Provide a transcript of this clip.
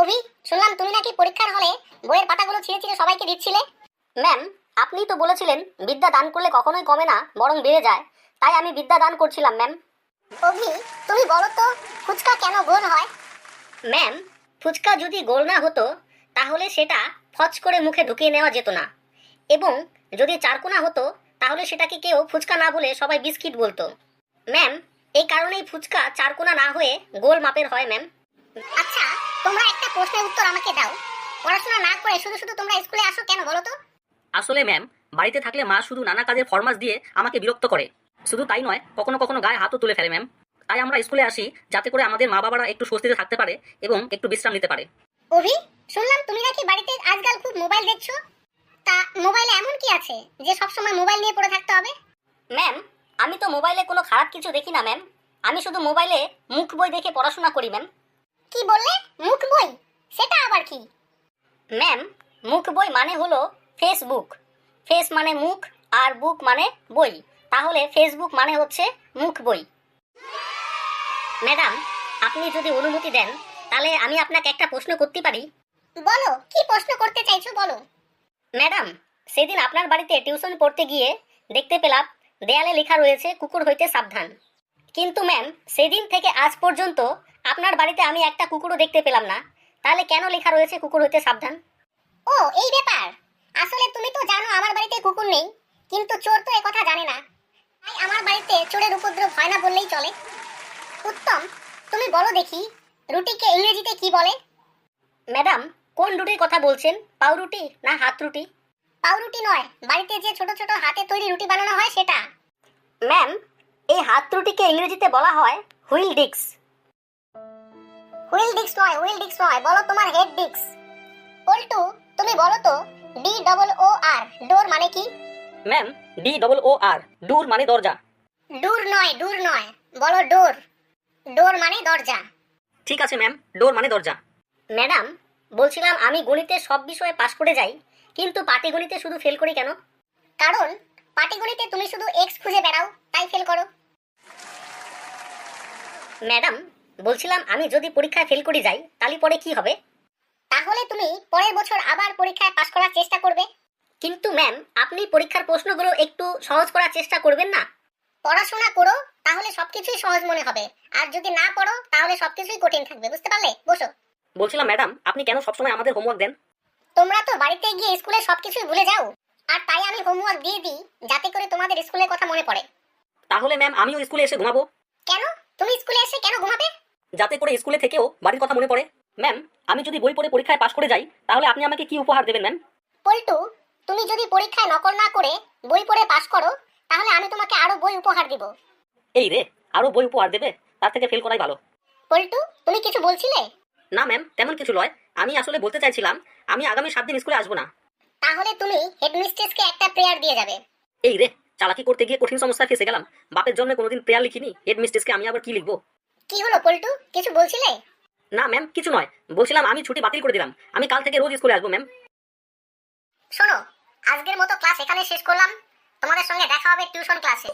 অভি, শুনলাম তুমি নাকি পরীক্ষার হলে বইয়ের পাতাগুলো ছিঁড়ে ছিঁড়ে সবাইকে দিচ্ছিলে। ম্যাম, আপনিই তো বলেছিলেন বিদ্যা দান করলে কখনোই কমে না, বরং বেড়ে যায়। তাই আমি বিদ্যা দান করছিলাম ম্যাম। অভি, তুমি বলো তো ফুচকা কেন গোল হয়? ম্যাম, ফুচকা যদি গোল না হতো তাহলে সেটা ফচ করে মুখে ঢুকিয়ে নেওয়া যেত না, এবং যদি চারকোনা হতো তাহলে সেটাকে কেউ ফুচকা না বলে সবাই বিস্কিট বলতো। ম্যাম, এই কারণেই ফুচকা চারকোনা না হয়ে গোল মাপের হয় ম্যাম। আচ্ছা, তোমরা একটা প্রশ্নের উত্তর আমাকে দাও। পড়াশোনা না করে শুধু শুধু তোমরা স্কুলে আসো কেন বলো তো? আসলে ম্যাম, বাড়িতে থাকলে মা শুধু নানা কাজের ফরমাস দিয়ে আমাকে বিরক্ত করে। শুধু তাই নয়, কখনো কখনো গায়ে হাতও তুলে ফেলে ম্যাম। তাই আমরা স্কুলে আসি যাতে করে আমাদের মা বাবারা একটু স্বস্তিতে থাকতে পারে এবং একটু বিশ্রাম নিতে পারে। অভি, শুনলাম তুমি নাকি বাড়িতে আজকাল খুব মোবাইল দেখছো। তা মোবাইলে এমন কি আছে যে সবসময় মোবাইল নিয়ে পড়ে থাকতে হবে? ম্যাম, আমি তো মোবাইলে কোনো খারাপ কিছু দেখি না ম্যাম। আমি শুধু মোবাইলে মুখ বই দেখে পড়াশোনা করি ম্যাম। কি বললে? মুখ বই? সেটা আবার কি? ম্যাম, মুখ বই মানে হলো ফেসবুক। ফেস মানে মুখ আর বুক মানে বই, তাহলে ফেসবুক মানে হচ্ছে মুখ বই। ম্যাডাম, আপনি যদি অনুমতি দেন তাহলে আমি আপনাকে একটা প্রশ্ন করতে পারি? বলো, কি প্রশ্ন করতে চাইছো বলো। ম্যাডাম, সেদিন আপনার বাড়িতে টিউশন পড়তে গিয়ে দেখতে পেলাম দেয়ালে লেখা রয়েছে কুকুর হইতে সাবধান। কিন্তু ম্যাম, সেদিন থেকে আজ পর্যন্ত আপনার বাড়িতে আমি একটা কুকুরও দেখতে পেলাম না। তাহলে কেন লেখা রয়েছে কুকুর হইতে সাবধান? ও, এই ব্যাপার। আসলে তুমি তো জানো আমার বাড়িতে কুকুর নেই, কিন্তু চোর তো একথা জানে না। তাই আমার বাড়িতে চোরের উপদ্রব হয় না বললেই চলে। উত্তম, তুমি বলো দেখি, রুটিকে ইংরেজিতে কি বলে? ম্যাডাম, কোন রুটির কথা বলছেন? পাউরুটি না হাত রুটি? পাউরুটি নয়, বাড়িতে যে ছোট ছোট হাতে তৈরি রুটি বানানো হয় সেটা। ম্যাম, এই হাত রুটিকে ইংরেজিতে বলা হয় হুইল ডিক্স। হুইল ডিক্স নয়, হুইল ডিক্স নয়, বলো তোমার হেড ডিক্স। পল্টু, তুমি বলো তো DOOR ডোর মানে কি? ম্যাম, DOOR ডোর মানে দরজা। ডোর নয়, ডোর নয়, বলো ডোর। ডোর মানে দরজা। ঠিক আছে ম্যাম, ডোর মানে দরজা। ম্যাডাম, বলছিলাম আমি গণিতে সব বিষয়ে পাশ করে যাই, কিন্তু পাটিগণিতে শুধু ফেল করি কেন? কারণ পাটিগণিতে তুমি শুধু এক্স খুঁজে বেড়াও, তাই ফেল করো। ম্যাডাম, বলছিলাম আমি যদি পরীক্ষায় ফেল করে যাই তাহলে পরে কি হবে? তাহলে তুমি পরের বছর আবার পরীক্ষায় পাশ করার চেষ্টা করবে। কিন্তু ম্যাম, আপনি পরীক্ষার প্রশ্নগুলো একটু সহজ করার চেষ্টা করবেন না? পড়াশোনা করো, তাহলে সবকিছুই সহজ মনে হবে। আর যদি না পড়ো তাহলে সবকিছুই কঠিন থাকবে, বুঝতে পারলে? বসো। বলছিলাম ম্যাডাম, আপনি কেন সবসময় আমাদের হোমওয়ার্ক দেন? তোমরা তো বাড়িতে গিয়ে স্কুলে সবকিছুই ভুলে যাও, আর তাই আমি হোমওয়ার্ক দিয়ে দিই যাতে করে তোমাদের স্কুলের কথা মনে পড়ে। তাহলে ম্যাম, আমিও স্কুলে এসে ঘুমাবো। কেন? তুমি স্কুলে এসে কেন ঘুমাবে? যাতে করে স্কুলে থেকেও বাড়ির কথা মনে পড়ে। ম্যাম, আমি যদি বই পড়ে পরীক্ষায় পাশ করে যাই তাহলে আপনি আমাকে কি উপহার দেবেন ম্যাম? পল্টু, তুমি যদি পরীক্ষায় নকল না করে বই পড়ে পাশ করো তাহলে আমি তোমাকে আরো বই উপহার দিব। এই রে, আরো বই উপহার দেবে? তার থেকে ফেল করাই ভালো। পল্টু, তুমি কিছু বলছিলে? না ম্যাম, তেমন কিছু নয়। আমি আসলে বলতে চাইছিলাম আমি আগামী 7 দিন স্কুলে আসবো না। তাহলে তুমি হেডমিস্ট্রেসকে একটা প্রেয়ার দিয়ে যাবে। এই রে, চালাকি করতে গিয়ে কঠিন সমস্যায় ফেসে গেলাম। বাপের জন্য কোনোদিন প্রেয়ার লিখিনি, হেড মিস্ট্রেসকে আমি আবার কি লিখবো? কি হলো পল্টু, কিছু বলছিলে? না ম্যাম, কিছু নয়। বলছিলাম আমি ছুটি বাতিল করে দিলাম, আমি কাল থেকে রোজ স্কুলে আসবো ম্যাম। শোনো, আজকের মতো ক্লাস এখানে শেষ করলাম। তোমাদের সঙ্গে দেখা হবে টিউশন ক্লাসে।